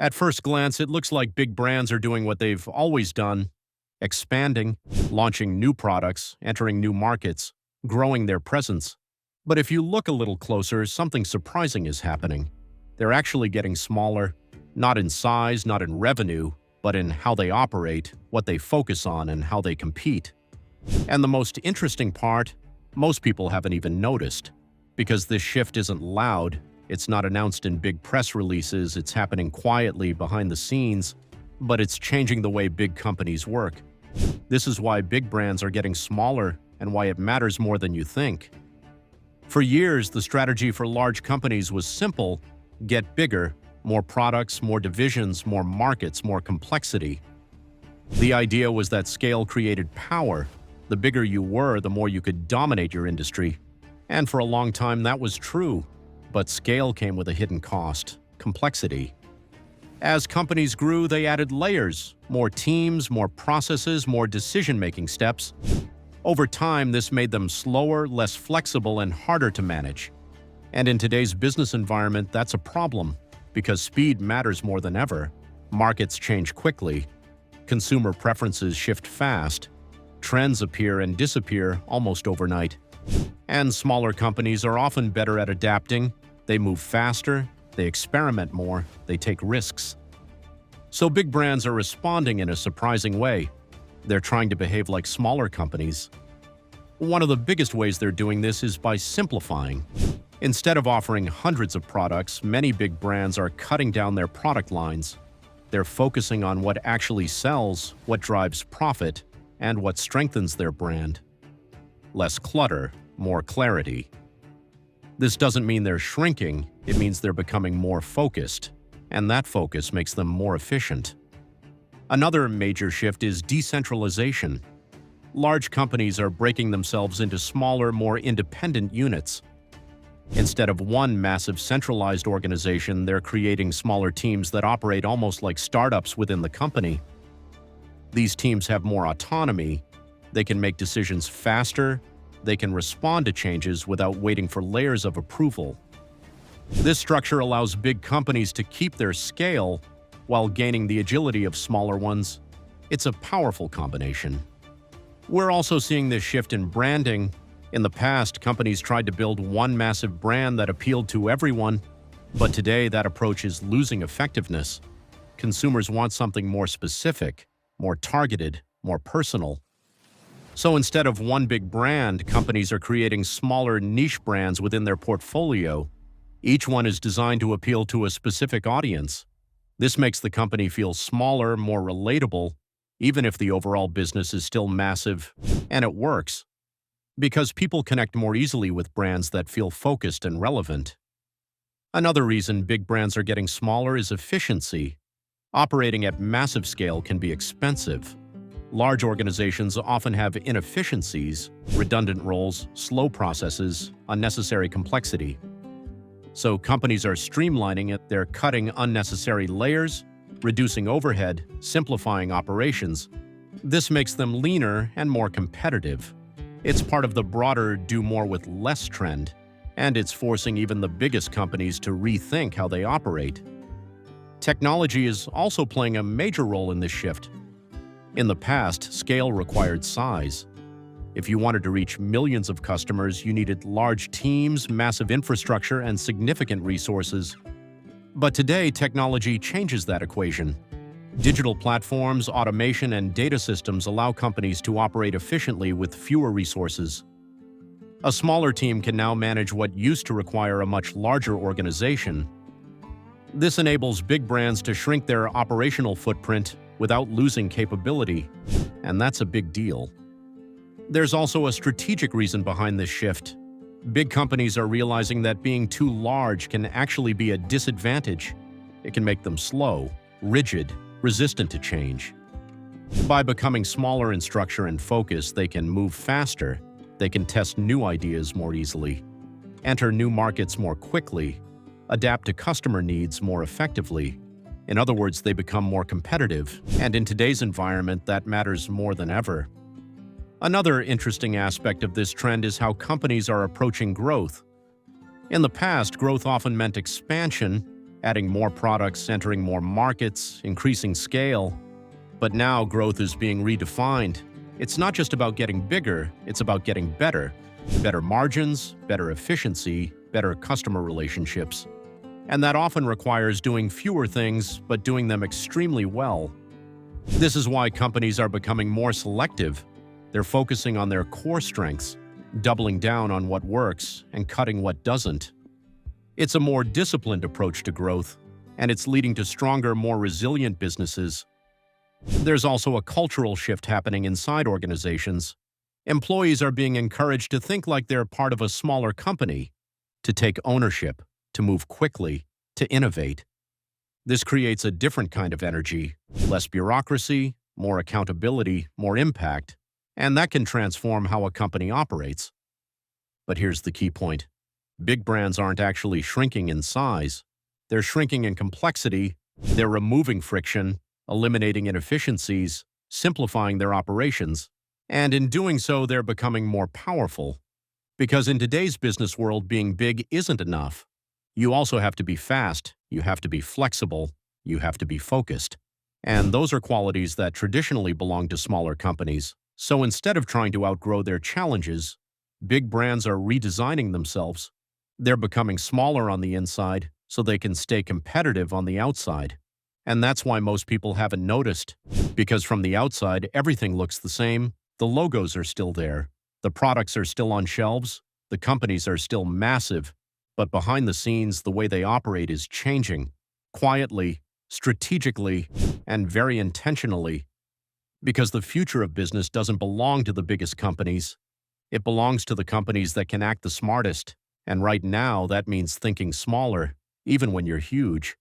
At first glance, it looks like big brands are doing what they've always done, expanding, launching new products, entering new markets, growing their presence. But if you look a little closer, something surprising is happening. They're actually getting smaller, not in size, not in revenue, but in how they operate, what they focus on, and how they compete. And the most interesting part, most people haven't even noticed. Because this shift isn't loud, it's not announced in big press releases, it's happening quietly behind the scenes, but it's changing the way big companies work. This is why big brands are getting smaller and why it matters more than you think. For years, the strategy for large companies was simple: get bigger, more products, more divisions, more markets, more complexity. The idea was that scale created power. The bigger you were, the more you could dominate your industry. And for a long time, that was true. But scale came with a hidden cost: complexity. As companies grew, they added layers, more teams, more processes, more decision-making steps. Over time, this made them slower, less flexible, and harder to manage. And in today's business environment, that's a problem, because speed matters more than ever. Markets change quickly. Consumer preferences shift fast. Trends appear and disappear almost overnight. And smaller companies are often better at adapting. They move faster, they experiment more, they take risks. So big brands are responding in a surprising way. They're trying to behave like smaller companies. One of the biggest ways they're doing this is by simplifying. Instead of offering hundreds of products, many big brands are cutting down their product lines. They're focusing on what actually sells, what drives profit, and what strengthens their brand. Less clutter, more clarity. This doesn't mean they're shrinking, it means they're becoming more focused, and that focus makes them more efficient. Another major shift is decentralization. Large companies are breaking themselves into smaller, more independent units. Instead of one massive centralized organization, they're creating smaller teams that operate almost like startups within the company. These teams have more autonomy. They can make decisions faster. They can respond to changes without waiting for layers of approval. This structure allows big companies to keep their scale while gaining the agility of smaller ones. It's a powerful combination. We're also seeing this shift in branding. In the past, companies tried to build one massive brand that appealed to everyone, but today that approach is losing effectiveness. Consumers want something more specific, more targeted, more personal. So instead of one big brand, companies are creating smaller niche brands within their portfolio. Each one is designed to appeal to a specific audience. This makes the company feel smaller, more relatable, even if the overall business is still massive, and it works. Because people connect more easily with brands that feel focused and relevant. Another reason big brands are getting smaller is efficiency. Operating at massive scale can be expensive. Large organizations often have inefficiencies, redundant roles, slow processes, unnecessary complexity. So companies are streamlining it. They're cutting unnecessary layers, reducing overhead, simplifying operations. This makes them leaner and more competitive. It's part of the broader do more with less trend, and it's forcing even the biggest companies to rethink how they operate. Technology is also playing a major role in this shift. In the past, scale required size. If you wanted to reach millions of customers, you needed large teams, massive infrastructure, and significant resources. But today, technology changes that equation. Digital platforms, automation, and data systems allow companies to operate efficiently with fewer resources. A smaller team can now manage what used to require a much larger organization. This enables big brands to shrink their operational footprint without losing capability, and that's a big deal. There's also a strategic reason behind this shift. Big companies are realizing that being too large can actually be a disadvantage. It can make them slow, rigid, resistant to change. By becoming smaller in structure and focus, they can move faster, they can test new ideas more easily, enter new markets more quickly, adapt to customer needs more effectively. In other words, they become more competitive, and in today's environment, that matters more than ever. Another interesting aspect of this trend is how companies are approaching growth. In the past, growth often meant expansion, adding more products, entering more markets, increasing scale. But now growth is being redefined. It's not just about getting bigger, it's about getting better. Better margins, better efficiency, better customer relationships. And that often requires doing fewer things, but doing them extremely well. This is why companies are becoming more selective. They're focusing on their core strengths, doubling down on what works and cutting what doesn't. It's a more disciplined approach to growth, and it's leading to stronger, more resilient businesses. There's also a cultural shift happening inside organizations. Employees are being encouraged to think like they're part of a smaller company, to take ownership, to move quickly, to innovate. This creates a different kind of energy, less bureaucracy, more accountability, more impact, and that can transform how a company operates. But here's the key point. Big brands aren't actually shrinking in size. They're shrinking in complexity. They're removing friction, eliminating inefficiencies, simplifying their operations, and in doing so, they're becoming more powerful. Because in today's business world, being big isn't enough. You also have to be fast, you have to be flexible, you have to be focused. And those are qualities that traditionally belong to smaller companies. So instead of trying to outgrow their challenges, big brands are redesigning themselves. They're becoming smaller on the inside so they can stay competitive on the outside. And that's why most people haven't noticed. Because from the outside, everything looks the same. The logos are still there. The products are still on shelves. The companies are still massive. But behind the scenes, the way they operate is changing. Quietly, strategically, and very intentionally. Because the future of business doesn't belong to the biggest companies. It belongs to the companies that can act the smartest. And right now, that means thinking smaller, even when you're huge.